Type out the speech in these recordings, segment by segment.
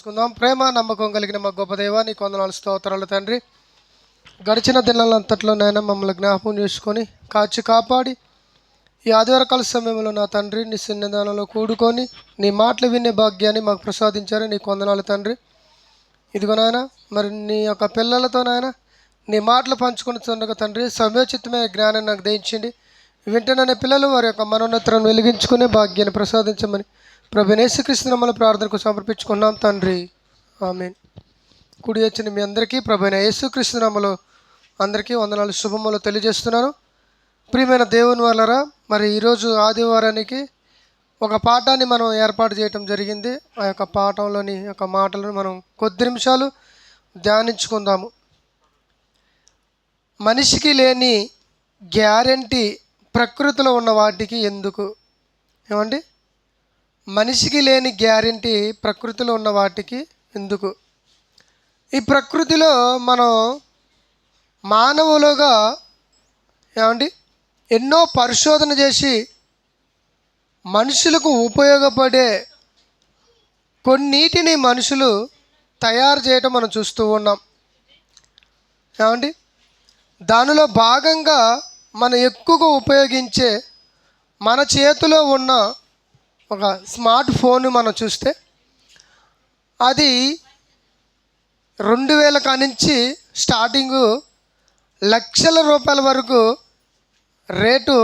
ప్రార్థించుకుందాం. ప్రేమ నమ్మకం కలిగిన మా గొప్ప దేవా, నీ కొందనాలు స్తోత్రాలు తండ్రి. గడిచిన దినాలంతట్లోనైనా మమ్మల్ని జ్ఞాపకం చేసుకొని కాచి కాపాడి ఈ ఆదివారకాల సమయంలో నా తండ్రి నీ సన్నిధానంలో కూడుకొని నీ మాటలు వినే భాగ్యాన్ని మాకు ప్రసాదించారు. నీ కొందనాలు తండ్రి. ఇదిగో నాయన, మరి నీ యొక్క పిల్లలతో నాయన నీ మాటలు పంచుకొని చుండగా తండ్రి సమయోచితమైన జ్ఞానాన్ని నాకు దయించండి. వింటున్న పిల్లలు వారి యొక్క మనోన్నతలను వెలిగించుకునే భాగ్యాన్ని ప్రసాదించమని ప్రభువైన యేసుక్రీస్తు నామములో ప్రార్థనకు సమర్పించుకున్నాం తండ్రి, ఆమేన్. కుడి వచ్చిన మీ అందరికీ ప్రభువైన యేసుక్రీస్తు నామములో అందరికీ వందనాలు శుభములు తెలియజేస్తున్నాను. ప్రియమైన దేవుని వాళ్ళరా, మరి ఈరోజు ఆదివారానికి ఒక పాఠాన్ని మనం ఏర్పాటు చేయటం జరిగింది. ఆ యొక్క పాఠంలోని యొక్క మాటలను మనం కొద్ది నిమిషాలు ధ్యానించుకుందాము. మనిషికి లేని గ్యారెంటీ ప్రకృతిలో ఉన్న వాటికి ఎందుకు? ఏమండి, మనిషికి లేని గ్యారెంటీ ప్రకృతిలో ఉన్న వాటికి ఎందుకు? ఈ ప్రకృతిలో మనం మానవులుగా ఏమండి ఎన్నో పరిశోధన చేసి మనుషులకు ఉపయోగపడే కొన్నిటిని మనుషులు తయారు చేయటం మనం చూస్తూ ఉన్నాం. ఏమండి, దానిలో భాగంగా మనం ఎక్కువగా ఉపయోగించే మన చేతిలో ఉన్న ఒక స్మార్ట్ ఫోన్ మనం చూస్తే అది 2000 కానించి స్టార్టింగు లక్షల రూపాయల వరకు రేటు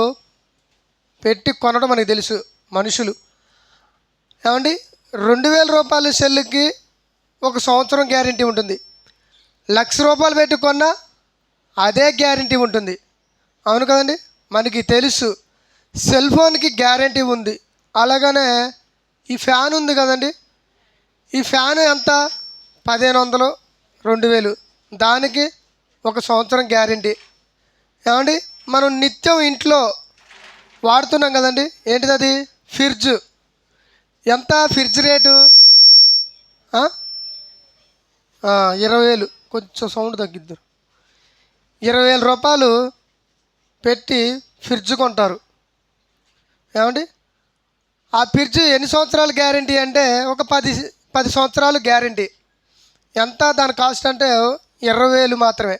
పెట్టి కొనడం మనకు తెలుసు మనుషులు. ఏమండి, 2000 రూపాయల సెల్లుకి 1 సంవత్సరం గ్యారంటీ ఉంటుంది. 1,00,000 రూపాయలు పెట్టి కొన్నా అదే గ్యారంటీ ఉంటుంది. అవును కదండి, మనకి తెలుసు. సెల్ ఫోన్కి గ్యారంటీ ఉంది. అలాగనే ఈ ఫ్యాన్ ఉంది కదండి, ఈ ఫ్యాన్ ఎంత? 1500, 2000, దానికి 1 సంవత్సరం గ్యారంటీ. ఏమండి, మనం నిత్యం ఇంట్లో వాడుతున్నాం కదండి, ఏంటిది అది? ఫ్రిడ్జ్. ఎంత ఫ్రిడ్జ్ రేటు? 20,000. కొంచెం సౌండ్ తగ్గిద్దరు. 20,000 రూపాయలు పెట్టి ఫ్రిడ్జ్ కొంటారు. ఏమండి, ఆ ఫ్రిడ్జ్ ఎన్ని సంవత్సరాలు గ్యారంటీ అంటే ఒక 10 సంవత్సరాలు గ్యారంటీ. ఎంత దాని కాస్ట్ అంటే 20,000 మాత్రమే.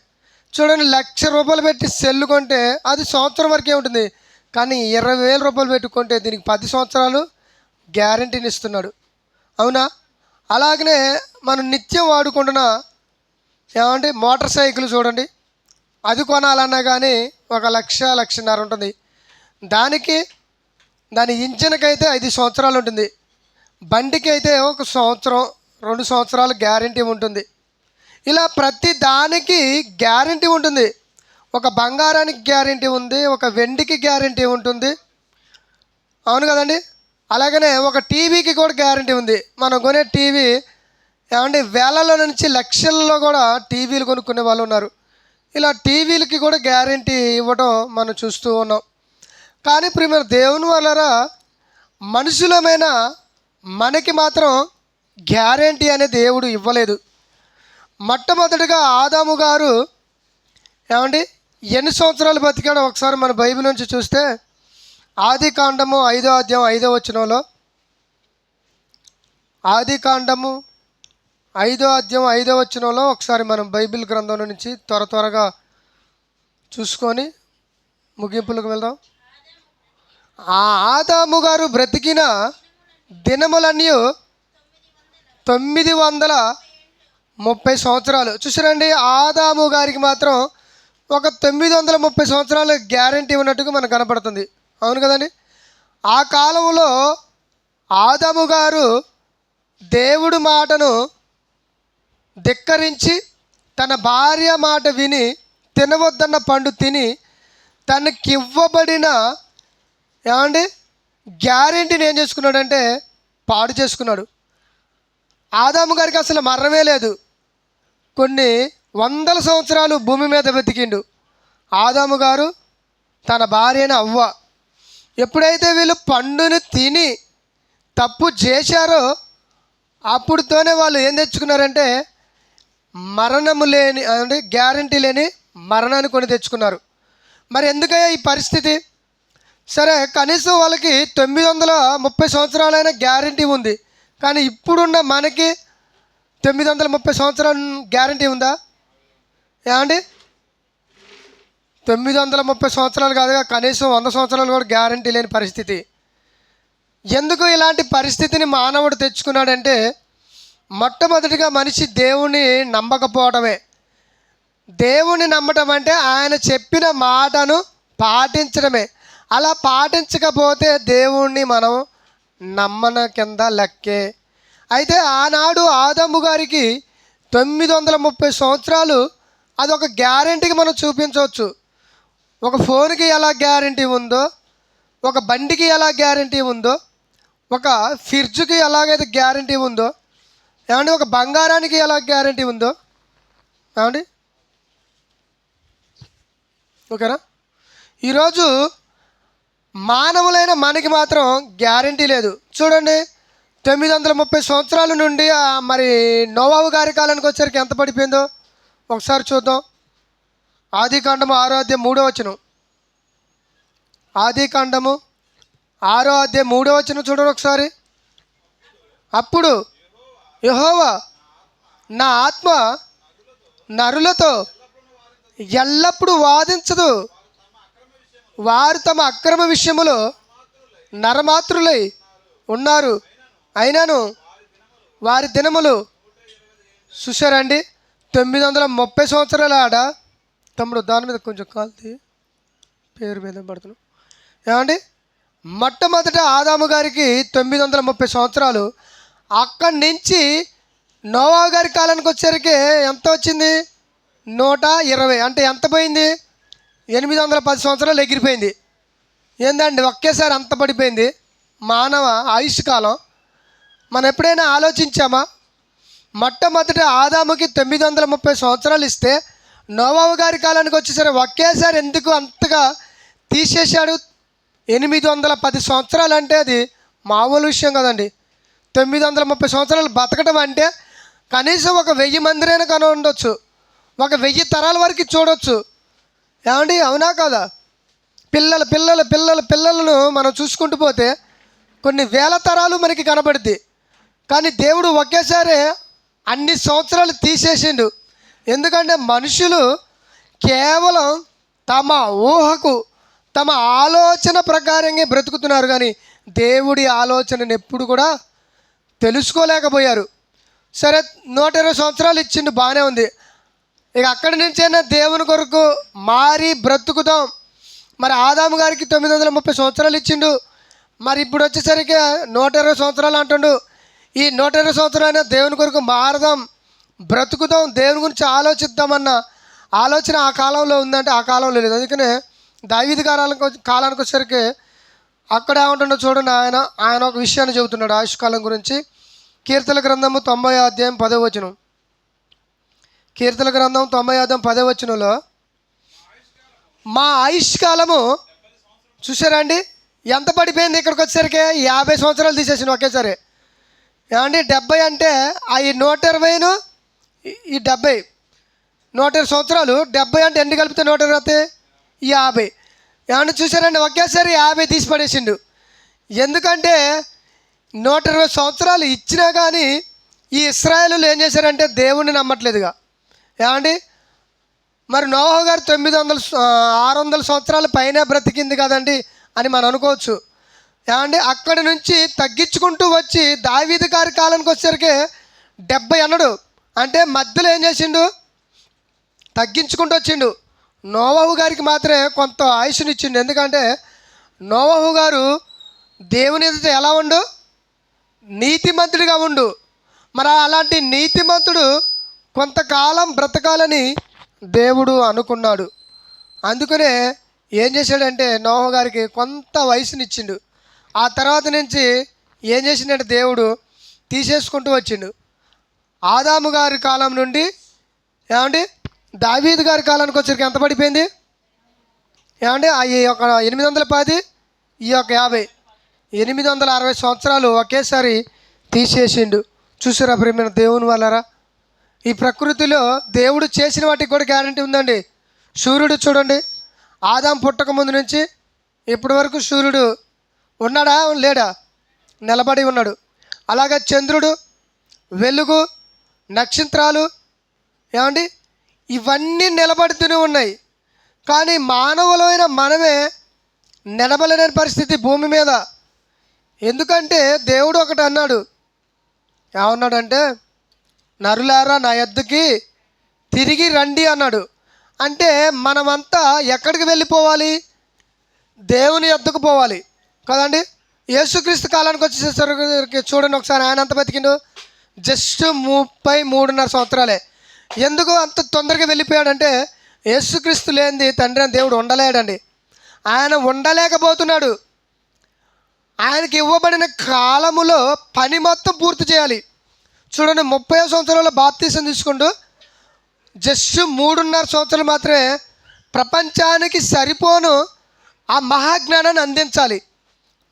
చూడండి, 1,00,000 రూపాయలు పెట్టి సెల్ కొంటే అది సంవత్సరం వరకే ఉంటుంది. కానీ 20,000 రూపాయలు పెట్టుకుంటే దీనికి 10 సంవత్సరాలు గ్యారంటీని ఇస్తున్నాడు. అవునా? అలాగనే మనం నిత్యం వాడుకుంటున్న ఏమంటే మోటార్ సైకిల్ చూడండి, అది కొనాలన్నా కానీ 1,00,000, 1,50,000 ఉంటుంది. దాని ఇంజన్కి అయితే 5 సంవత్సరాలు ఉంటుంది. బండికి అయితే 1 సంవత్సరం, 2 సంవత్సరాలు గ్యారంటీ ఉంటుంది. ఇలా ప్రతి దానికి గ్యారంటీ ఉంటుంది. ఒక బంగారానికి గ్యారంటీ ఉంది, ఒక వెండికి గ్యారంటీ ఉంటుంది. అవును కదండి. అలాగనే ఒక టీవీకి కూడా గ్యారంటీ ఉంది. మనం కొనే టీవీ ఏమంటే వేలలో నుంచి లక్షల్లో కూడా టీవీలు కొనుక్కునే వాళ్ళు ఉన్నారు. ఇలా టీవీలకి కూడా గ్యారంటీ ఇవ్వడం మనం చూస్తూ ఉన్నాం. కానీ ప్రియమైన దేవుని వలన మనుషులమైన మనకి మాత్రం గ్యారంటీ అనే దేవుడు ఇవ్వలేదు. మొట్టమొదటిగా ఆదాము గారు ఏమండి ఎన్ని సంవత్సరాలు బతికాడో ఒకసారి మన బైబిల్ నుంచి చూస్తే ఆదికాండము 5వ అధ్యాయం 5వ వచనంలో, ఆదికాండము 5వ అధ్యాయం 5వ వచనంలో ఒకసారి మనం బైబిల్ గ్రంథం నుంచి త్వరగా చూసుకొని ముగింపులకు వెళ్దాం. ఆ ఆదాము గారు బ్రతికిన దినములన్నీ 930 సంవత్సరాలు. చూసారండి, ఆదాము గారికి మాత్రం ఒక 930 సంవత్సరాలు గ్యారంటీ ఉన్నట్టుగా మనకు కనపడుతుంది. అవును కదండి. ఆ కాలంలో ఆదాము గారు దేవుడి మాటను ధిక్కరించి తన భార్య మాట విని తినవద్దన్న పండు తిని తనకివ్వబడిన ఏమండి గ్యారెంటీని ఏం చేసుకున్నాడంటే పాడు చేసుకున్నాడు. ఆదాము గారికి అసలు మరణమే లేదు. కొన్ని 100 సంవత్సరాలు భూమి మీద బతికిండు ఆదాము గారు, తన భార్య అయిన అవ్వ. ఎప్పుడైతే వీళ్ళు పండుని తిని తప్పు చేశారో అప్పుడుతోనే వాళ్ళు ఏం తెచ్చుకున్నారంటే మరణము లేని అంటే గ్యారంటీ లేని మరణాన్ని కొని తెచ్చుకున్నారు. మరి ఎందుకయ్యా ఈ పరిస్థితి? సరే, కనీసం వాళ్ళకి 930 సంవత్సరాలైనా గ్యారంటీ ఉంది. కానీ ఇప్పుడున్న మనకి 930 సంవత్సరాలు గ్యారంటీ ఉందా? ఏమండి? 930 సంవత్సరాలు కాదుగా, కనీసం 100 సంవత్సరాలు కూడా గ్యారంటీ లేని పరిస్థితి. ఎందుకు ఇలాంటి పరిస్థితిని మానవుడు తెచ్చుకున్నాడంటే, మొట్టమొదటిగా మనిషి దేవుణ్ణి నమ్మకపోవడమే. దేవుణ్ణి నమ్మటం అంటే ఆయన చెప్పిన మాటను పాటించడమే. అలా పాటించకపోతే దేవుణ్ణి మనం నమ్మన కింద లెక్కే. అయితే ఆనాడు ఆదాము గారికి 930 సంవత్సరాలు అదొక గ్యారంటీకి మనం చూపించవచ్చు. ఒక ఫోన్కి ఎలా గ్యారంటీ ఉందో, ఒక బండికి ఎలా గ్యారంటీ ఉందో, ఒక ఫ్రిడ్జ్కి ఎలాగైతే గ్యారంటీ ఉందో, ఏమండి, ఒక బంగారానికి ఎలా గ్యారంటీ ఉందో, ఏమండి, ఓకేనా? ఈరోజు మానవులైన మనకి మాత్రం గ్యారంటీ లేదు. చూడండి, 930 సంవత్సరాల నుండి మరి నోవాహు గారి కాలానికి వచ్చరికి ఎంత పడిపోయిందో ఒకసారి చూద్దాం. ఆదికాండము 6వ అధ్యాయం 3వ వచనం. ఆదికాండము 6వ అధ్యాయం 3వ వచనం చూడండి ఒకసారి. అప్పుడు యెహోవా, నా ఆత్మ నరులతో ఎల్లప్పుడూ వాదించదు, వారు తమ అక్రమ విషయములో నరమాత్రులై ఉన్నారు, అయినను వారి దినములు. చూశారండి, 930 సంవత్సరాల ఆడ. తమ్ముడు దాని మీద కొంచెం కాల్తీ, పేరు మీద పడుతున్నాం. ఏమండి, మొట్టమొదట ఆదాము గారికి 930 సంవత్సరాలు. అక్కడి నుంచి నోవాహు గారి కాలానికి వచ్చేసరికి ఎంత వచ్చింది? 120. అంటే ఎంత పోయింది? 810 సంవత్సరాలు ఎగిరిపోయింది. ఏందండి, ఒకేసారి అంత పడిపోయింది మానవ ఆయుష్ కాలం. మనం ఎప్పుడైనా ఆలోచించామా? మొట్టమొదట ఆదాముకి 930 సంవత్సరాలు ఇస్తే నోవాహు గారి కాలానికి వచ్చేసరికి ఒకేసారి ఎందుకు అంతగా తీసేశాడు? 810 సంవత్సరాలు అంటే అది మామూలు విషయం కదండి. 930 సంవత్సరాలు బతకడం అంటే కనీసం ఒక 1000 మందిరైనా కను ఉండొచ్చు, ఒక 1000 తరాల వరకు చూడొచ్చు. ఏమండి, అవునా కదా? పిల్లల పిల్లల పిల్లల పిల్లలను మనం చూసుకుంటూ పోతే కొన్ని వేల తరాలు మనకి కనబడుద్ది. కానీ దేవుడు ఒకేసారి అన్ని సంవత్సరాలు తీసేసిండు. ఎందుకంటే మనుషులు కేవలం తమ ఊహకు, తమ ఆలోచన ప్రకారంగా బ్రతుకుతున్నారు, కానీ దేవుడి ఆలోచనను ఎప్పుడు కూడా తెలుసుకోలేకపోయారు. సరే, 120 సంవత్సరాలు ఇచ్చిండు, బాగానే ఉంది. ఇక అక్కడి నుంచైనా దేవుని కొరకు మారి బ్రతుకుదాం. మరి ఆదాము గారికి 930 సంవత్సరాలు ఇచ్చిండు, మరి ఇప్పుడు వచ్చేసరికి 120 సంవత్సరాలు అంటుండు. ఈ 120 సంవత్సరాలైనా దేవుని కొరకు మారదాం, బ్రతుకుదాం, దేవుని గురించి ఆలోచిద్దామన్న ఆలోచన ఆ కాలంలో ఉందంటే ఆ కాలంలో లేదు. అందుకనే దావీదు కాలానికి వచ్చేసరికి అక్కడ ఏమంటుండో చూడండి. ఆయన ఒక విషయాన్ని చెబుతున్నాడు ఆయుష్కాలం గురించి. కీర్తన గ్రంథము 90వ అధ్యాయం 10వ వచనం. కీర్తన గ్రంథం 90వ అధ్యాయం 10వ వచనంలో, మా ఆయుష్కాలము చూసారండి ఎంత పడిపోయింది. ఇక్కడికి వచ్చేసరికి 50 సంవత్సరాలు తీసేసిన ఒకేసారి. ఏమండి, 70 అంటే ఈ 120ను ఈ 70, 120 సంవత్సరాలు. 70 అంటే ఎన్ని కలిపితే 120 అవుతాయి? 50. ఏమన్నా చూసారండి, ఒకేసారి 50 తీసి పడేసిండు. ఎందుకంటే 120 సంవత్సరాలు ఇచ్చినా కానీ ఈ ఇశ్రాయేలులు ఏం చేశారంటే దేవుణ్ణి నమ్మట్లేదుగా. ఏమండి, మరి నోవాహు గారు 600 సంవత్సరాల పైన బ్రతికింది కదండి అని మనం అనుకోవచ్చు. ఏమండి, అక్కడి నుంచి తగ్గించుకుంటూ వచ్చి దావీదు గారి కాలానికి వచ్చేసరికి 70 అన్నాడు. అంటే మధ్యలో ఏం చేసిండు? తగ్గించుకుంటూ వచ్చిండు. నోవాహు గారికి మాత్రమే కొంత ఆయుష్ని ఇచ్చిండు. ఎందుకంటే నోవాహు గారు దేవుని ఎదుట ఎలా ఉండు? నీతిమంతుడిగా ఉండు. మరి అలాంటి నీతిమంతుడు కొంతకాలం బ్రతకాలని దేవుడు అనుకున్నాడు. అందుకనే ఏం చేశాడంటే నోవాహు గారికి కొంత వయసునిచ్చిండు. ఆ తర్వాత నుంచి ఏం చేసిండంటే దేవుడు తీసేసుకుంటూ వచ్చిండు. ఆదాము గారి కాలం నుండి ఏమండి దావీదు గారి కాలానికి వచ్చరికి ఎంత పడిపోయింది? ఏమండి, ఈ యొక్క 810, ఈ యొక్క 50, 860 సంవత్సరాలు ఒకేసారి తీసేసిండు. చూసారా ప్రియమైన దేవుని వాళ్ళరా? ఈ ప్రకృతిలో దేవుడు చేసిన వాటికి కూడా గ్యారంటీ ఉందండి. సూర్యుడు చూడండి, ఆదాము పుట్టక ముందు నుంచి ఇప్పటి వరకు సూర్యుడు ఉన్నాడా లేడా? నిలబడి ఉన్నాడు. అలాగే చంద్రుడు, వెలుగు, నక్షత్రాలు, ఏమండి, ఇవన్నీ నిలబడుతూనే ఉన్నాయి. కానీ మానవులైన మనమే నిలబడలేని పరిస్థితి భూమి మీద. ఎందుకంటే దేవుడు ఒకటి అన్నాడు. ఏమన్నాడంటే, నరులారా నా యొద్దకి తిరిగి రండి అన్నాడు. అంటే మనమంతా ఎక్కడికి వెళ్ళిపోవాలి? దేవుని యొద్దకు పోవాలి కదండి. యేసుక్రీస్తు కాలానికి వచ్చేసరికి చూడండి ఒకసారి, ఆయన అంత బతికిండు జస్ట్ 33.5 సంవత్సరాలే. ఎందుకు అంత తొందరగా వెళ్ళిపోయాడంటే, యేసుక్రీస్తు లేనిది తండ్రి అని దేవుడు ఉండలేడండి. ఆయన ఉండలేకపోతున్నాడు. ఆయనకి ఇవ్వబడిన కాలములో పని మొత్తం పూర్తి చేయాలి. చూడండి, 30 సంవత్సరాల బాప్తీసం తీసుకుంటూ జస్ట్ 3.5 సంవత్సరాలు మాత్రమే ప్రపంచానికి సరిపోను ఆ మహాజ్ఞానాన్ని అందించాలి.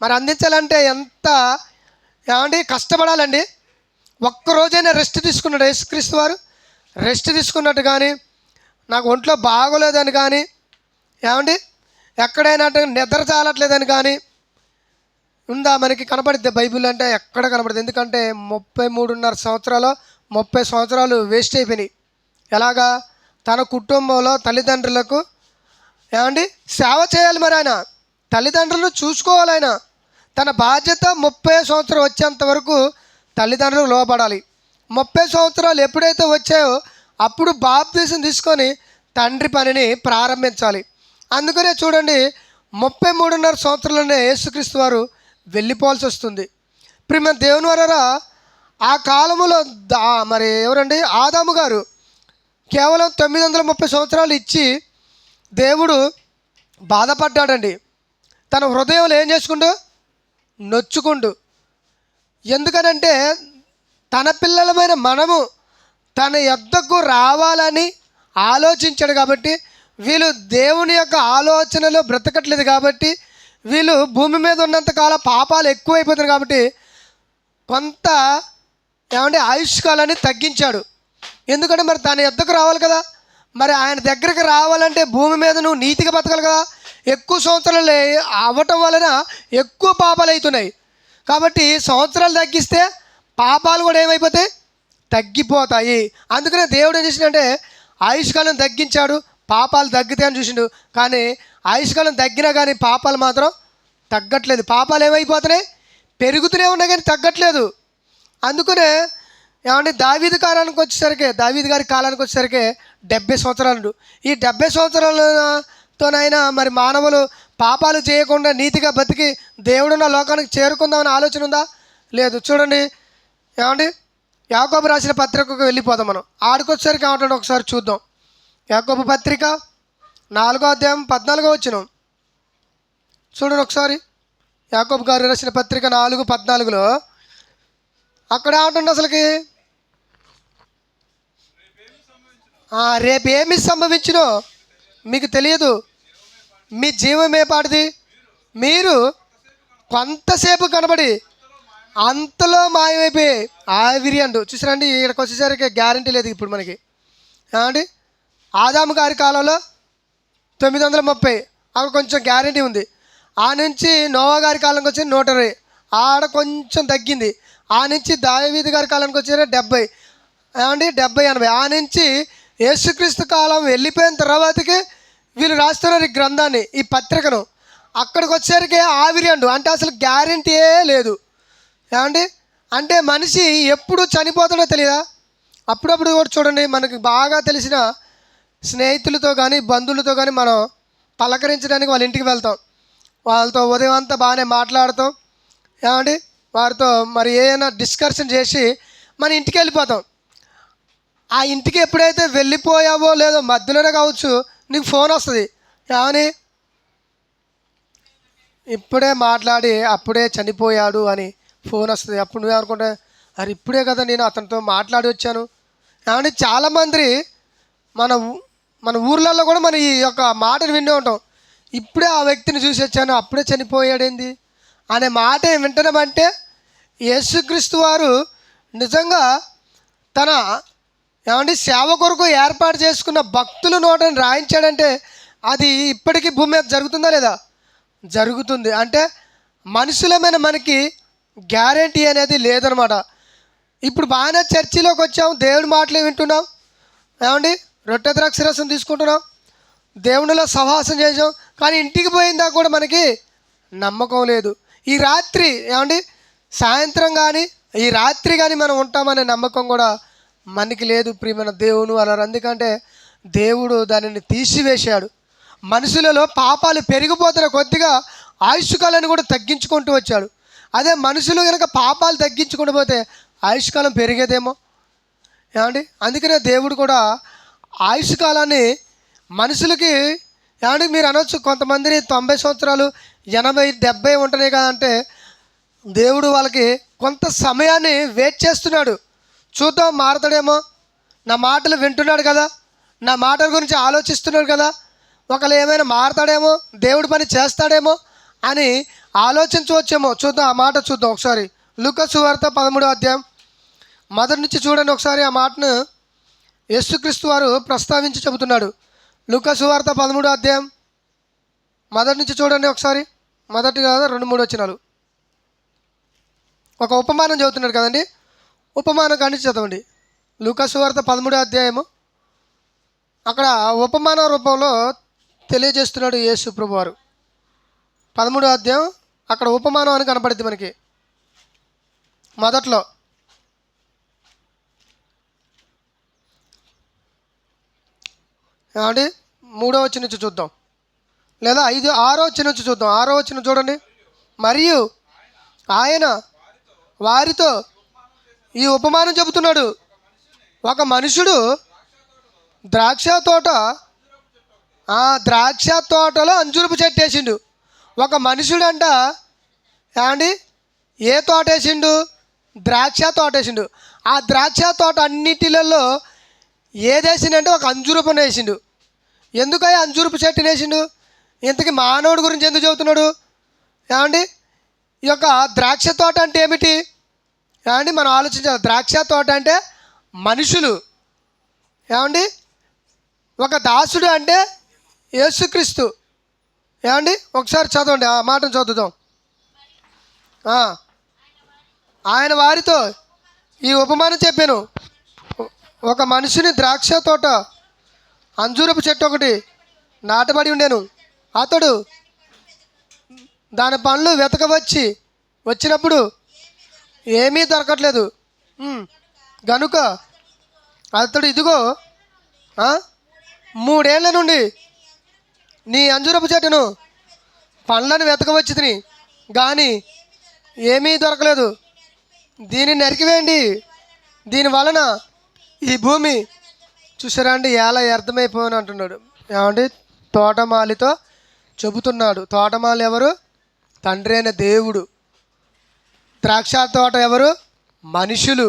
మరి అందించాలంటే ఎంత ఏమండి కష్టపడాలండి. ఒక్కరోజైనా రెస్ట్ తీసుకున్నాడు యేసుక్రీస్తు వారు? రెస్ట్ తీసుకున్నట్టు కానీ, నాకు ఒంట్లో బాగోలేదని కానీ, ఏమండి ఎక్కడైనా నిద్ర చాలట్లేదని కానీ ఉందా? మనకి కనపడుద్ది బైబిల్ అంటే ఎక్కడ కనపడుతుంది. ఎందుకంటే 33.5 సంవత్సరాలు 30 సంవత్సరాలు వేస్ట్ అయిపోయినాయి. ఎలాగా? తన కుటుంబంలో తల్లిదండ్రులకు ఏమండి సేవ చేయాలి. మరి ఆయన తల్లిదండ్రులను చూసుకోవాలి. ఆయన తన బాధ్యత 30 సంవత్సరం వచ్చేంత వరకు తల్లిదండ్రులకు లోబడాలి. 30 సంవత్సరాలు ఎప్పుడైతే వచ్చాయో అప్పుడు బాప్తీసం తీసుకొని తండ్రి పనిని ప్రారంభించాలి. అందుకనే చూడండి, 33.5 సంవత్సరాలనే యేసుక్రీస్తు వారు వెళ్ళిపోవాల్సి వస్తుంది. ప్రియమైన దేవుని వారరా, ఆ కాలంలో మరి ఎవరండి? ఆదాము గారు కేవలం 930 సంవత్సరాలు ఇచ్చి దేవుడు బాధపడ్డాడండి. తన హృదయంలో ఏం చేసుకుంటూ నొచ్చుకుంటూ. ఎందుకనంటే తన పిల్లలమైన మనము తన యొద్దకు రావాలని ఆలోచించాడు కాబట్టి, వీళ్ళు దేవుని యొక్క ఆలోచనలో బ్రతకట్లేదు కాబట్టి, వీళ్ళు భూమి మీద ఉన్నంతకాలం పాపాలు ఎక్కువైపోతున్నాయి కాబట్టి కొంత ఏమంటే ఆయుష్కాలాన్ని తగ్గించాడు. ఎందుకంటే మరి తన యొద్దకు రావాలి కదా. మరి ఆయన దగ్గరికి రావాలంటే భూమి మీద నువ్వు నీతిగా బతకాలి కదా. ఎక్కువ సంవత్సరాలు అవ్వటం వలన ఎక్కువ పాపాలు అవుతున్నాయి. కాబట్టి సంవత్సరాలు తగ్గిస్తే పాపాలు కూడా ఏమైపోతాయి? తగ్గిపోతాయి. అందుకనే దేవుడు ఏం చేసిండంటే ఆయుష్కాలం తగ్గించాడు, పాపాలు తగ్గుతాయని చూసిండు. కానీ ఆయుష్కాలం తగ్గినా కానీ పాపాలు మాత్రం తగ్గట్లేదు. పాపాలు ఏమైపోతున్నాయి? పెరుగుతూనే ఉన్నాయి కానీ తగ్గట్లేదు. అందుకనే ఏమంటే దావీదు గారి కాలానికి వచ్చేసరికి 70 సంవత్సరాలు. ఈ 70 సంవత్సరాలతోనైనా మరి మానవులు పాపాలు చేయకుండా నీతిగా బతికి దేవుడున్న లోకానికి చేరుకుందామని ఆలోచన ఉందా? లేదు. చూడండి, ఏమండి యాకోబు రాసిన పత్రికకు వెళ్ళిపోదాం. మనం ఆడికొచ్చేసరికి ఏమంటాడు ఒకసారి చూద్దాం. యాకోబు పత్రిక 4వ అధ్యాయం 14వ వచనం చూడండి ఒకసారి. యాకోబు గారు రాసిన పత్రిక 4:14లో అక్కడ ఏమంటుంది అసలుకి? రేపేమి సంభవించినో మీకు తెలియదు, మీ జీవమే పాటిది, మీరు కొంతసేపు కనబడి అంతలో మాయమైపోయి ఆవిరి అండు. చూసారండి, ఇక్కడికి వచ్చేసరికి గ్యారంటీ లేదు ఇప్పుడు మనకి. ఏమండి ఆదాము గారి కాలంలో 930, అక్కడ కొంచెం గ్యారంటీ ఉంది. ఆ నుంచి నోవా గారి కాలంకి వచ్చి 120, ఆడ కొంచెం తగ్గింది. ఆ నుంచి దావీదు గారి కాలానికి వచ్చే 70, ఏమండి 70-80. ఆ నుంచి యేసుక్రీస్తు కాలం వెళ్ళిపోయిన తర్వాతకి వీళ్ళు రాస్తున్నారు ఈ గ్రంథాన్ని, ఈ పత్రికను. అక్కడికి వచ్చేసరికి ఆవిరి అండు. అంటే అసలు గ్యారంటీయే లేదు. ఏమండి అంటే మనిషి ఎప్పుడు చనిపోతాడో తెలియదా? అప్పుడప్పుడు కూడా చూడండి, మనకి బాగా తెలిసిన స్నేహితులతో కానీ బంధువులతో కానీ మనం పలకరించడానికి వాళ్ళ ఇంటికి వెళ్తాం. వాళ్ళతో ఉదయం అంతా బాగానే మాట్లాడతాం. ఏమండి వారితో మరి ఏదైనా డిస్కషన్ చేసి మన ఇంటికి వెళ్ళిపోతాం. ఆ ఇంటికి ఎప్పుడైతే వెళ్ళిపోయావో లేదో మధ్యలోనే కావచ్చు నీకు ఫోన్ వస్తుంది. ఏమని? ఇప్పుడే మాట్లాడి అప్పుడే చనిపోయాడు అని ఫోన్ వస్తుంది. అప్పుడు నువ్వేమనుకుంటా, అరే ఇప్పుడే కదా నేను అతనితో మాట్లాడి వచ్చాను. ఏమంటే చాలామంది మన ఊర్లలో కూడా మన ఈ యొక్క మాటను వింటూ ఉంటాం. ఇప్పుడే ఆ వ్యక్తిని చూసి వచ్చాను, అప్పుడే చనిపోయాడేంది అనే మాట వింటున్నామంటే యేసుక్రీస్తు వారు నిజంగా తన ఏమంటే సేవ కొరకు ఏర్పాటు చేసుకున్న భక్తుల నోటని రాయించాడంటే అది ఇప్పటికీ భూమి మీద జరుగుతుందా లేదా? జరుగుతుంది. అంటే మనుషులమైన మనకి గ్యారంటీ అనేది లేదనమాట. ఇప్పుడు బాగానే చర్చిలోకి వచ్చాం, దేవుడి మాటలే వింటున్నాం, ఏమండి రొట్టె ద్రాక్ష రసం తీసుకుంటున్నాం, దేవునిలో సహవాసం చేసాం, కానీ ఇంటికి పోయిందా కూడా మనకి నమ్మకం లేదు. ఈ రాత్రి ఏమండి సాయంత్రం కానీ ఈ రాత్రి కానీ మనం ఉంటామనే నమ్మకం కూడా మనకి లేదు ప్రియమైన దేవుని అన్నారు. ఎందుకంటే దేవుడు దానిని తీసివేశాడు. మనుషులలో పాపాలు పెరిగిపోతున్న కొద్దిగా ఆయుష్కాలను కూడా తగ్గించుకుంటూ వచ్చాడు. అదే మనుషులు కనుక పాపాలు తగ్గించుకుంటూ పోతే ఆయుష్కాలం పెరిగేదేమో, ఏమండి. అందుకనే దేవుడు కూడా ఆయుష్కాలాన్ని మనుషులకి, ఏమండి మీరు అనొచ్చు కొంతమందిని 90 సంవత్సరాలు 80 70 ఉంటున్నాయి కదా అంటే, దేవుడు వాళ్ళకి కొంత సమయాన్ని వెయిట్ చేస్తున్నాడు. చూద్దాం మారతాడేమో, నా మాటలు వింటున్నాడు కదా, నా మాటల గురించి ఆలోచిస్తున్నాడు కదా, ఒకళ్ళు ఏమైనా మారతాడేమో, దేవుడి పని చేస్తాడేమో అని ఆలోచించవచ్చేమో. చూద్దాం, ఆ మాట చూద్దాం ఒకసారి. లూకా సువార్త 13వ అధ్యాయం మొదటి నుంచి చూడండి ఒకసారి. ఆ మాటను యేసుక్రీస్తు వారు ప్రస్తావించి చెబుతున్నాడు. లూకా సువార్త 13వ అధ్యాయం మొదటి నుంచి చూడండి ఒకసారి. మొదటి కాదు 2-3 వచనాలు. ఒక ఉపమానం చదువుతున్నాడు కదండి, ఉపమానం కానీ చదవండి. లూకా సువార్త 13వ అధ్యాయము అక్కడ ఉపమాన రూపంలో తెలియజేస్తున్నాడు యేసు ప్రభువారు. 13వ అధ్యాయం అక్కడ ఉపమానం అని కనపడుద్ది మనకి. మొదట్లో ఏమండి 3వ వచనం నుంచి చూద్దాం, లేదా 6వ వచనం నుంచి చూద్దాం. 6వ వచనం చూడండి. మరియు ఆయన వారితో ఈ ఉపమానం చెబుతున్నాడు. ఒక మనుషుడు ద్రాక్ష తోటలో అంజూరపు చెట్టు వేసిండు. ఒక మనుషుడు అంట, ఏమండి ఏ తోట వేసిండు? ద్రాక్ష తోట వేసిండు. ఆ ద్రాక్ష తోట అన్నిటిలలో ఏదేసిండంటే ఒక అంజూరపుని వేసిండు. ఎందుకయ్యా అంజూరపు చెట్టుని వేసిండు? ఇంతకీ మానవుడి గురించి ఎందుకు చెబుతున్నాడు? ఏమండి ఈ యొక్క ద్రాక్ష తోట అంటే ఏమిటి? ఏమండి మనం ఆలోచించాలి. ద్రాక్ష తోట అంటే మనుషులు, ఏమండి ఒక దాసుడు అంటే యేసుక్రీస్తు. ఏమండి ఒకసారి చదవండి, ఆ మాటను చదువుదాం. ఆయన వారితో ఈ ఉపమానం చెప్పాను. ఒక మనిషిని ద్రాక్ష తోట అంజూరపు చెట్టు ఒకటి నాటబడి ఉండేను. అతడు దాని పండ్లు వచ్చినప్పుడు ఏమీ దొరకట్లేదు గనుక అతడు ఇదిగో 3 ఏళ్ల నుండి నీ అంజూరపు చెట్టును పండ్లను వెతకవచ్చి తిని కానీ ఏమీ దొరకలేదు. దీన్ని నరికివేయండి, దీని వలన ఈ భూమి చూసారా అండి ఎలా అర్థమైపోయిన అంటున్నాడు. ఏమండి తోటమాలితో చెబుతున్నాడు. తోటమాలి ఎవరు? తండ్రి అయిన దేవుడు. ద్రాక్ష తోట ఎవరు? మనుషులు.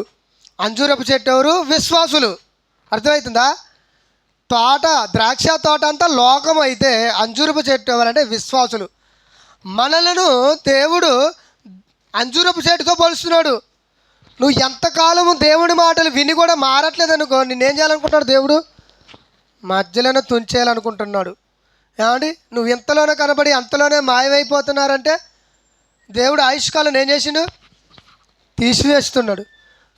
అంజూరపు చెట్టు ఎవరు? విశ్వాసులు. అర్థమవుతుందా? ద్రాక్ష తోట అంతా లోకం అయితే అంజూరపు చెట్టు ఎవరంటే విశ్వాసులు. మనలను దేవుడు అంజూరపు చెట్టుతో పోలుస్తున్నాడు. నువ్వు ఎంతకాలము దేవుడి మాటలు విని కూడా మారట్లేదు అనుకో, నిన్నేం చేయాలనుకుంటున్నాడు దేవుడు? మధ్యలోనే తుంచేయాలనుకుంటున్నాడు. ఏమండి నువ్వు ఇంతలోనే కనబడి అంతలోనే మాయమైపోతున్నారంటే దేవుడు ఆయుష్కాలం ఏం చేసిండు? తీసివేస్తున్నాడు.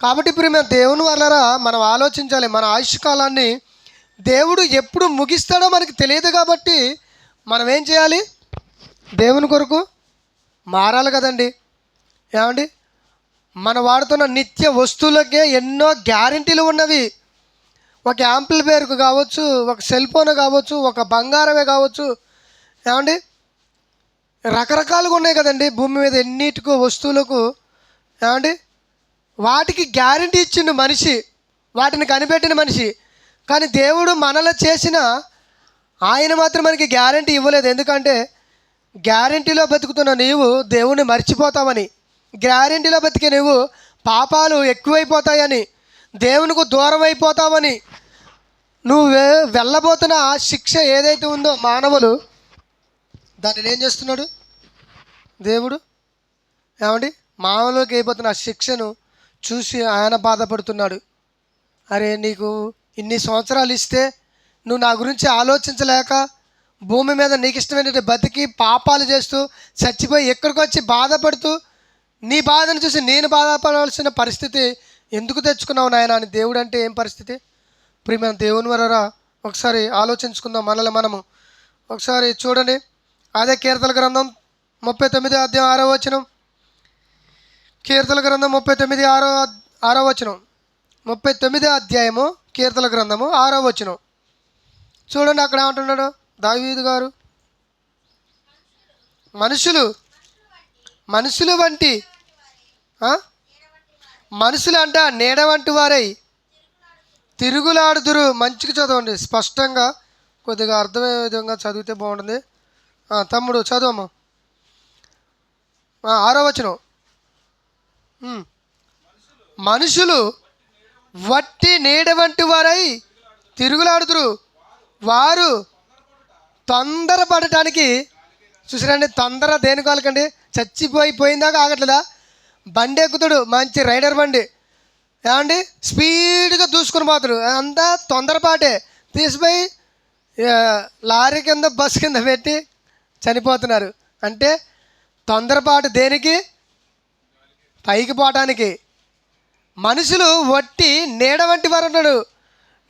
కాబట్టి ఇప్పుడు మేము దేవుని వల్లరా మనం ఆలోచించాలి. మన ఆయుష్కాలాన్ని దేవుడు ఎప్పుడు ముగిస్తాడో మనకి తెలియదు. కాబట్టి మనం ఏం చేయాలి? దేవుని కొరకు మారాలి కదండి. ఏమండి మనం వాడుతున్న నిత్య వస్తువులకే ఎన్నో గ్యారెంటీలు ఉన్నవి. ఒక యాంప్లిఫైయర్కు కావచ్చు, ఒక సెల్ ఫోన్ కావచ్చు, ఒక బంగారమే కావచ్చు, ఏమండి రకరకాలుగా ఉన్నాయి కదండి భూమి మీద ఎన్నిటికో వస్తువులకు. ఏమండి వాటికి గ్యారెంటీ ఇచ్చిండు మనిషి, వాటిని కనిపెట్టిన మనిషి. కానీ దేవుడు మనలో చేసిన ఆయన మాత్రం మనకి గ్యారెంటీ ఇవ్వలేదు. ఎందుకంటే గ్యారెంటీలో బతుకుతున్న నీవు దేవుణ్ణి మర్చిపోతావని, గ్యారెంటీలో బతికే నువ్వు పాపాలు ఎక్కువైపోతాయని, దేవునికి దూరం అయిపోతావని, నువ్వు వెళ్ళబోతున్న ఆ శిక్ష ఏదైతే ఉందో మానవులు దాన్ని ఏం చేస్తున్నాడు దేవుడు? ఏమండి మానవులకు అయిపోతున్న ఆ శిక్షను చూసి ఆయన బాధపడుతున్నాడు. అరే నీకు ఇన్ని సంవత్సరాలు ఇస్తే నువ్వు నా గురించి ఆలోచించలేక భూమి మీద నీకు ఇష్టమైనటువంటి బతికి పాపాలు చేస్తూ చచ్చిపోయి ఎక్కడికి వచ్చి బాధపడుతూ నీ బాధను చూసి నేను బాధపడవలసిన పరిస్థితి ఎందుకు తెచ్చుకున్నావు నాయన అని దేవుడు అంటే ఏం పరిస్థితి? ప్రియమైన దేవుని వలరా ఒకసారి ఆలోచించుకుందాం మనల్ని మనము. ఒకసారి చూడండి, అదే కీర్తన గ్రంథం 39 అధ్యాయం 6వ వచనం. కీర్తన గ్రంథం 39 6వ వచనం. 39 అధ్యాయము కీర్తన గ్రంథము 6వ వచనం చూడండి. అక్కడ ఏమంటున్నాడు దావీదు గారు? మనుషులు వంటి మనుషులు అంట నీడ వంటి వారై తిరుగులాడుదురు. మంచిగా చదవండి, స్పష్టంగా కొద్దిగా అర్థమయ్యే విధంగా చదివితే బాగుంటుంది. తమ్ముడు చదవమ్మా. 6వ వచనం. మనుషులు వట్టి నీడ వంటి వారై తిరుగులాడుదురు, వారు తొందరపడటానికి. చూసారండి, తొందర దేని కాలకండి? పోయిందాకా ఆగట్లేదా? బండి ఎక్కుతాడు, మంచి రైడర్ బండి, ఏమండి స్పీడ్గా దూసుకుని పోతాడు, అంతా తొందరపాటే. తీసిపోయి లారీ కింద బస్సు కింద పెట్టి చనిపోతున్నారు. అంటే తొందరపాటు దేనికి? పైకి పోవటానికి. మనుషులు వట్టి నీడ వంటి వారు అన్నాడు.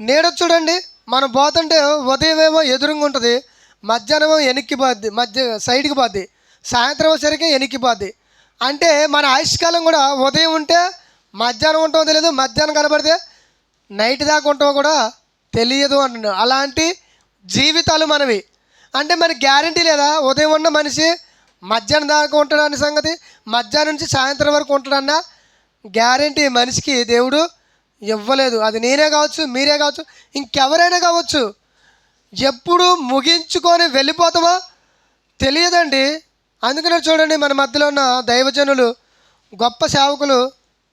నీడ చూడండి, మనం పోతుంటే ఉదయం ఏమో ఎదురుగా ఉంటుంది, మధ్యాహ్నం వెనక్కిపోద్ది, సైడ్కి పోద్ది, సాయంత్రం వచ్చేసరికి వెనక్కిపోద్ది. అంటే మన ఆయుష్కాలం కూడా ఉదయం ఉంటే మధ్యాహ్నం ఉంటామో తెలియదు, మధ్యాహ్నం కనబడితే నైట్ దాకా ఉంటామో కూడా తెలియదు అంటున్నాడు. అలాంటి జీవితాలు మనవి. అంటే మనకి గ్యారంటీ లేదా ఉదయం ఉన్న మనిషి మధ్యాహ్నం దాకా ఉంటాడు అనే సంగతి? మధ్యాహ్నం నుంచి సాయంత్రం వరకు ఉంటాడన్న గ్యారంటీ మనిషికి దేవుడు ఇవ్వలేదు. అది నేనే కావచ్చు, మీరే కావచ్చు, ఇంకెవరైనా కావచ్చు. ఎప్పుడు ముగించుకొని వెళ్ళిపోతామో తెలియదండి. అందుకనే చూడండి, మన మధ్యలో ఉన్న దైవజనులు, గొప్ప సేవకులు,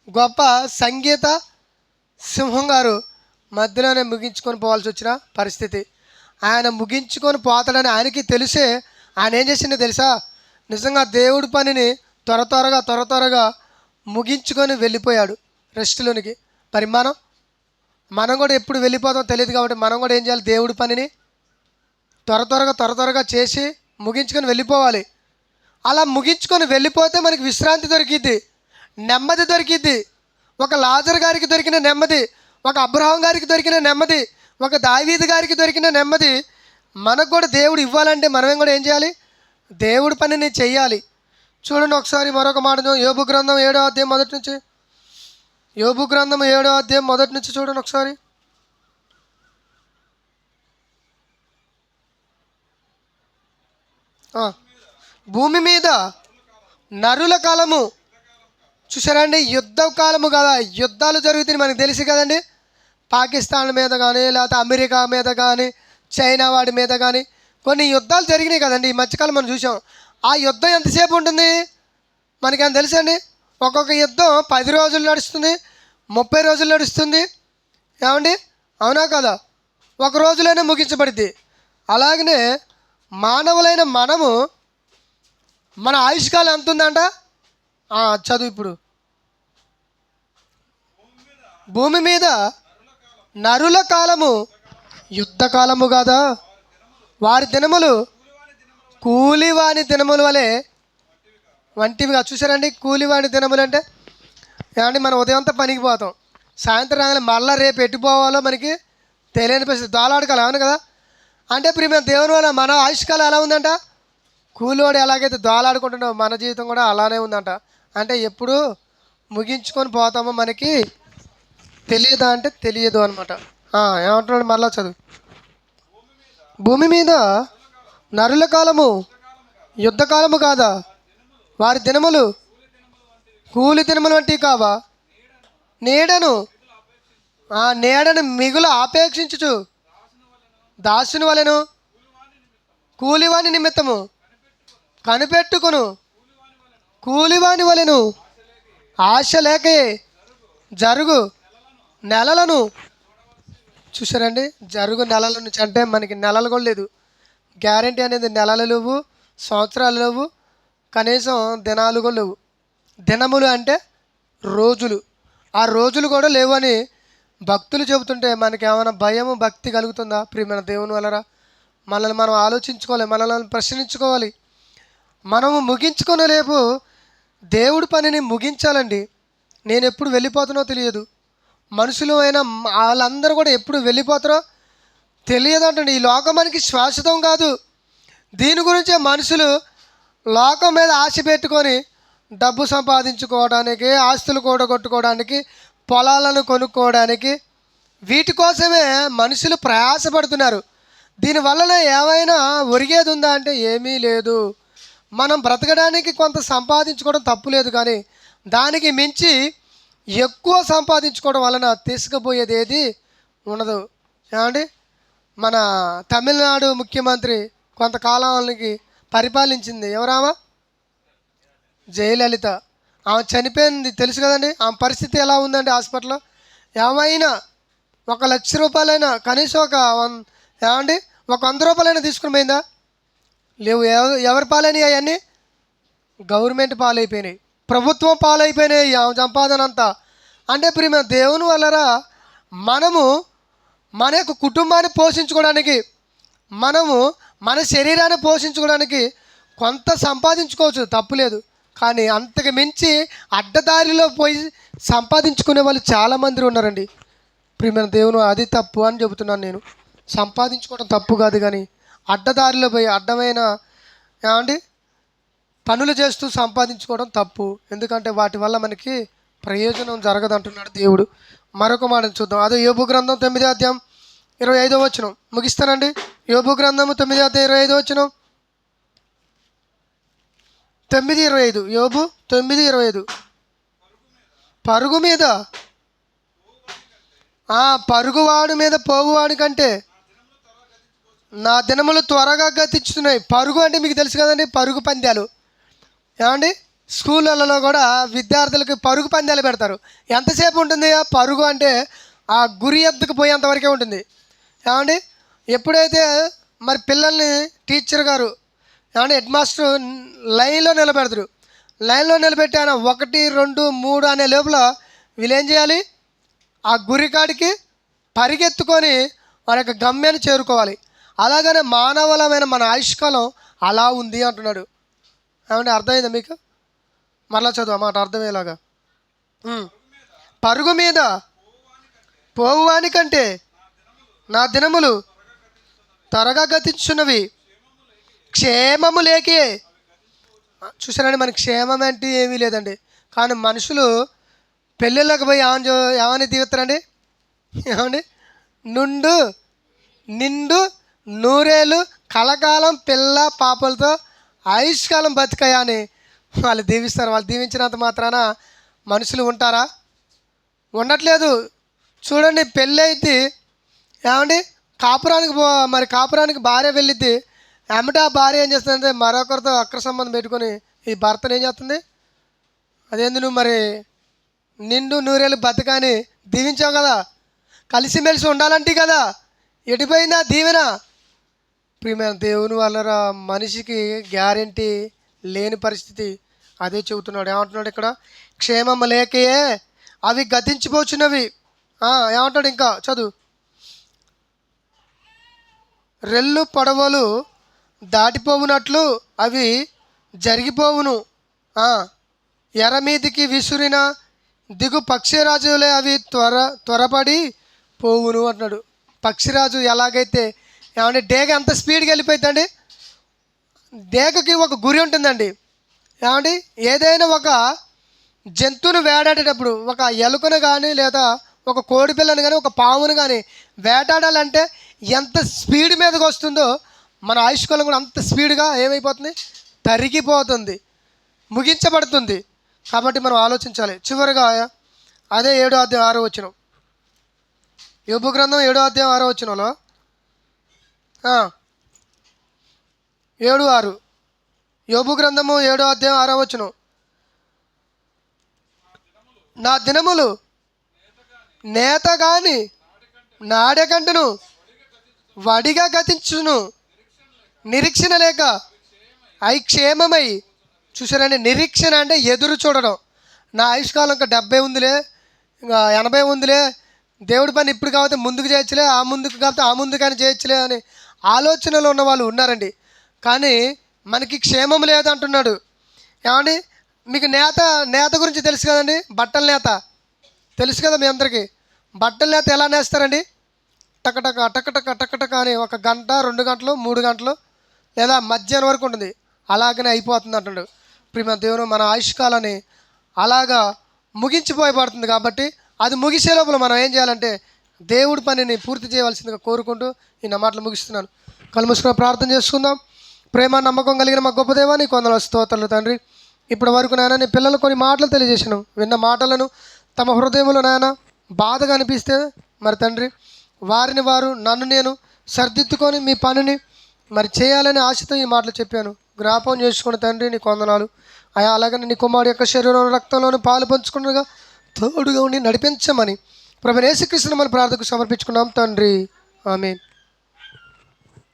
గొప్ప సంగీత సింహం గారు మధ్యలోనే ముగించుకొని పోవాల్సి వచ్చిన పరిస్థితి. ఆయన ముగించుకొని పోతాడని ఆయనకి తెలిసే ఆయన ఏం చేసిందో తెలుసా? నిజంగా దేవుడి పనిని త్వరగా ముగించుకొని వెళ్ళిపోయాడు రెస్ట్లోనికి. మరి మనం కూడా ఎప్పుడు వెళ్ళిపోతామో తెలియదు కాబట్టి మనం కూడా ఏం చేయాలి? దేవుడి పనిని త్వరగా చేసి ముగించుకొని వెళ్ళిపోవాలి. అలా ముగించుకొని వెళ్ళిపోతే మనకి విశ్రాంతి దొరికిద్ది, నెమ్మది దొరికిద్ది. ఒక లాజర్ గారికి దొరికిన నెమ్మది, ఒక అబ్రహాం గారికి దొరికిన నెమ్మది, ఒక దావీదు గారికి దొరికిన నెమ్మది మనకు కూడా దేవుడు ఇవ్వాలంటే మనమేం కూడా ఏం చేయాలి? దేవుడి పనిని చెయ్యాలి. చూడండి ఒకసారి మరొక మాట, యోబు గ్రంథం 7వ అధ్యాయం మొదటి నుంచి. యోబు గ్రంథం 7వ అధ్యాయం మొదటి నుంచి చూడండి ఒకసారి. భూమి మీద నరుల కాలము. చూసారండి, యుద్ధ కాలము కదా, యుద్ధాలు జరుగుతాయి మనకు తెలిసి కదండి. పాకిస్తాన్ మీద కానీ, లేకపోతే అమెరికా మీద కానీ, చైనా వాడి మీద కానీ కొన్ని యుద్ధాలు జరిగినాయి కదండి. ఈ మధ్యకాలం మనం చూసాం. ఆ యుద్ధం ఎంతసేపు ఉంటుంది మనకేం తెలుసండి? ఒక్కొక్క యుద్ధం 10 రోజులు నడుస్తుంది, 30 రోజులు నడుస్తుంది, ఏమండి? అవునా కదా? ఒక రోజులోనే ముగించబడింది. అలాగనే మానవులైన మనము, మన ఆయుష్కాలం ఎంత ఉందంట? చదువు ఇప్పుడు. భూమి మీద నరుల కాలము యుద్ధ కాలము కాదా? వారి దినములు కూలివాని దినముల వలె వంటివిగా. చూసారండి, కూలివాని దినములు అంటే ఏమండి? మనం ఉదయం అంతా పనికి పోతాం, సాయంత్రం రాగానే మళ్ళీ రేపు ఎట్టిపోవాలో మనకి తెలియని పరిస్థితి, దోలాడకాలం. అవును కదా? అంటే ఇప్పుడు మేము దేవుని వల్ల మన ఆయుష్కాలం ఎలా ఉందంట? కూలివాడు ఎలాగైతే దోలాడుకుంటున్నామో మన జీవితం కూడా అలానే ఉందంట. అంటే ఎప్పుడు ముగించుకొని పోతామో మనకి తెలియదా అంటే తెలియదు అనమాట. ఏమంటున్నాడు మళ్ళా చదువు. భూమి మీద నరుల కాలము యుద్ధ కాలము కాదా? వారి దినములు కూలి దినములు వంటివి కావా? నీడను మిగులు ఆపేక్షించుచు దాసుని వలెను కూలివాని నిమిత్తము కనిపెట్టుకును కూలివాని వలెను ఆశ లేకే జరుగు నెలలను. చూసారండి, జరుగు నెలల నుంచి అంటే మనకి నెలలు కూడా లేదు, గ్యారంటీ అనేది. నెలలు లేవు, సంవత్సరాలు లేవు, కనీసం దినాలు కూడా లేవు. దినములు అంటే రోజులు, ఆ రోజులు కూడా లేవు అని భక్తులు చెబుతుంటే మనకి ఏమైనా భయము భక్తి కలుగుతుందా? ప్రియమైన దేవుని వలన మనల్ని మనం ఆలోచించుకోవాలి, మనల్ని ప్రశ్నించుకోవాలి. మనము ముగించుకునే లేపు దేవుడి పనిని ముగించాలండి. నేను ఎప్పుడు వెళ్ళిపోతున్నో తెలియదు, మనుషులు అయినా వాళ్ళందరూ కూడా ఎప్పుడు వెళ్ళిపోతారో తెలియదంటండి. ఈ లోకం మనకి శాశ్వతం కాదు. దీని గురించే మనుషులు లోకం మీద ఆశ పెట్టుకొని డబ్బు సంపాదించుకోవడానికి, ఆస్తులు కూడగొట్టుకోవడానికి, పొలాలను కొనుక్కోవడానికి, వీటి కోసమే మనుషులు ప్రయాసపడుతున్నారు. దీనివల్లనే ఏమైనా ఒరిగేది ఉందా అంటే ఏమీ లేదు. మనం బ్రతకడానికి కొంత సంపాదించుకోవడం తప్పు లేదు, కానీ దానికి మించి ఎక్కువ సంపాదించుకోవడం వలన తీసుకుపోయేది ఏది ఉండదు. ఏమండి, మన తమిళనాడు ముఖ్యమంత్రి కొంతకాలానికి పరిపాలించింది ఎవరామా? జయలలిత. ఆమె చనిపోయింది తెలుసు కదండి. ఆమె పరిస్థితి ఎలా ఉందండి హాస్పిటల్లో? ఏమైనా ₹1,00,000 కనీసం ఏమండి ఒక ₹100 తీసుకుని పోయిందా? లేవు. ఎవరి పాలైనవి అవన్నీ? గవర్నమెంట్ పాలైపోయినాయి, ప్రభుత్వం పాలైపోయినాయి ఆమె సంపాదన అంతా. అంటే ప్రియమైన దేవుని వల్లరా మనము మన యొక్క కుటుంబాన్ని పోషించుకోవడానికి, మనము మన శరీరాన్ని పోషించుకోవడానికి కొంత సంపాదించుకోవచ్చు, తప్పులేదు. కానీ అంతకు మించి అడ్డదారిలో పోయి సంపాదించుకునే వాళ్ళు చాలామంది ఉన్నారండి. ప్రియమైన దేవుని, అది తప్పు అని చెబుతున్నాను నేను. సంపాదించుకోవడం తప్పు కాదు, కానీ అడ్డదారిలో పోయి అడ్డమైన ఏమండి పనులు చేస్తూ సంపాదించుకోవడం తప్పు. ఎందుకంటే వాటి వల్ల మనకి ప్రయోజనం జరగదు అంటున్నాడు దేవుడు. మరొక మాటను చూద్దాం. అదే యోబు గ్రంథం 9:25 ముగిస్తానండి. యోబు గ్రంథము 9:25 9:25 యోబు 9:25. పరుగు మీద పరుగువాడి మీద పోవువాడి కంటే నా దినములు త్వరగా గతించుతున్నాయి. పరుగు అంటే మీకు తెలుసు కదండి, పరుగు పందాలు. ఏమండి, స్కూళ్ళలో కూడా విద్యార్థులకు పరుగు పందాలు పెడతారు. ఎంతసేపు ఉంటుంది ఆ పరుగు అంటే? ఆ గురి ఎత్తుకు పోయేంతవరకే ఉంటుంది. ఏమండి, ఎప్పుడైతే మరి పిల్లల్ని టీచర్ గారు ఏమంటే హెడ్ మాస్టర్ లైన్లో నిలబెడతారు. లైన్లో నిలబెట్టి ఆయన 1, 2, 3 అనే లోపల వీళ్ళు ఏం చేయాలి? ఆ గురికాడికి పరిగెత్తుకొని మన యొక్క గమ్యాన్ని చేరుకోవాలి. అలాగనే మానవులమైన మన ఆయుష్కాలం అలా ఉంది అంటున్నాడు. ఏమంటే అర్థమైందా మీకు? మరలా చదువు మాట అర్థమయ్యేలాగా. పరుగు మీద పోవువాని కంటే నా దినములు త్వరగా గతించున్నవి, క్షేమము లేకే. చూసారండి, మనకి క్షేమం అంటే ఏమీ లేదండి. కానీ మనుషులు పెళ్ళిళ్ళకి పోయి ఏమని దిగుతారండి? ఏమండి, నిండు నూరేళ్ళు కలకాలం పిల్ల పాపలతో ఆయుష్కాలం బతికాయా అని వాళ్ళు దీవిస్తారు. వాళ్ళు దీవించినంత మాత్రాన మనుషులు ఉంటారా? ఉండట్లేదు. చూడండి, పెళ్ళి అయితే ఏమండి కాపురానికి భార్య వెళ్ళిద్ది. ఏమిటి ఆ భార్య ఏం చేస్తుందంటే మరొకరితో అక్ర సంబంధం పెట్టుకొని ఈ భర్తను ఏం చేస్తుంది? అదేంది నువ్వు మరి నిండు నూరేళ్ళు బతకని దీవించావు కదా, కలిసిమెలిసి ఉండాలంటే కదా, ఎటుపోయిందా దీవెన? ప్రియమైన దేవుని వల్ల మనిషికి గ్యారెంటీ లేని పరిస్థితి. అదే చెబుతున్నాడు. ఏమంటున్నాడు ఇక్కడ? క్షేమం లేకయే అవి గతించిపోచున్నవి. ఏమంటాడు ఇంకా చదువు. రెల్లు పడవలు దాటిపోవునట్లు అవి జరిగిపోవును. ఎర మీదికి విసురిన దిగు పక్షిరాజులే అవి త్వరపడి పోవును అంటున్నాడు. పక్షిరాజు ఎలాగైతే ఏమంటే డేగ ఎంత స్పీడ్గా వెళ్ళిపోతుందండి. డేగకి ఒక గురి ఉంటుందండి. ఏమండి, ఏదైనా ఒక జంతువును వేటాడేటప్పుడు ఒక ఎలుకను కానీ లేదా ఒక కోడిపిల్లను కానీ ఒక పామును కానీ వేటాడాలంటే ఎంత స్పీడ్ మీదకి వస్తుందో మన ఆయుష్కాలం కూడా అంత స్పీడ్గా ఏమైపోతుంది? తరిగిపోతుంది, ముగించబడుతుంది. కాబట్టి మనం ఆలోచించాలి. చివరిగా అదే 7:6 యోబు గ్రంథం 7:6 7:6 యోబు గ్రంథము 7:6 నా దినములు నేత గాని నాడెకంటును వడిగా గతించును, నిరీక్షణ లేక అయి క్షేమమై. చూసారండి, నిరీక్షణ అంటే ఎదురు చూడడం. నా ఆయుష్కాలం ఇంకా 70 ఉందిలే, ఇంకా 80 ఉందిలే, దేవుడి పని ఇప్పుడు కాకపోతే ముందుకు చేయొచ్చులే, ఆ ముందుకు కాకపోతే ఆ ముందు కానీ చేయొచ్చులే అని ఆలోచనలో ఉన్న వాళ్ళు ఉన్నారండి. కానీ మనకి క్షేమం లేదంటున్నాడు. ఏమండి, మీకు నేత గురించి తెలుసు కదండి, బట్టల నేత తెలుసు కదా మీ అందరికీ. బట్టలు నేత ఎలా నేస్తారండి? టకటక టకటక టకటక అని 1 గంట 2 గంటలు 3 గంటలు లేదా మధ్యాహ్నం వరకు ఉంటుంది. అలాగనే అయిపోతుంది అంటాడు. ప్రియమైన దేవుడు, మన ఆయుష్కాలని అలాగా ముగించిపోయబడుతుంది. కాబట్టి అది ముగిసే లోపల మనం ఏం చేయాలంటే దేవుడి పనిని పూర్తి చేయవలసిందిగా కోరుకుంటూ ఈ నా మాటలు ముగిస్తున్నాను. కళ్ళు మూసుకొని ప్రార్థన చేసుకుందాం. ప్రేమ నమ్మకం కలిగిన మా గొప్ప దేవా నీకు వందనాలు స్తోత్రాలు తండ్రి. ఇప్పటి వరకు నాయన నీ పిల్లలు కొన్ని మాటలు తెలియజేసాను. విన్న మాటలను తమ హృదయంలో నాయన బాధగా అనిపిస్తే మరి తండ్రి వారిని వారు నన్ను నేను సర్దిద్దుకొని మీ పనిని మరి చేయాలని ఆశతో ఈ మాటలు చెప్పాను. జ్ఞాపకం చేసుకున్న తండ్రి నీకు వందనాలు అయా. అలాగని నీ కుమారుడు యొక్క శరీరంలో రక్తంలోని పాలు పంచుకున్నగా తోడుగా ఉండి నడిపించమని ప్రభువైన యేసుక్రీస్తుని మన ప్రార్థనకు సమర్పించుకున్నాం తండ్రి. ఆమేన్.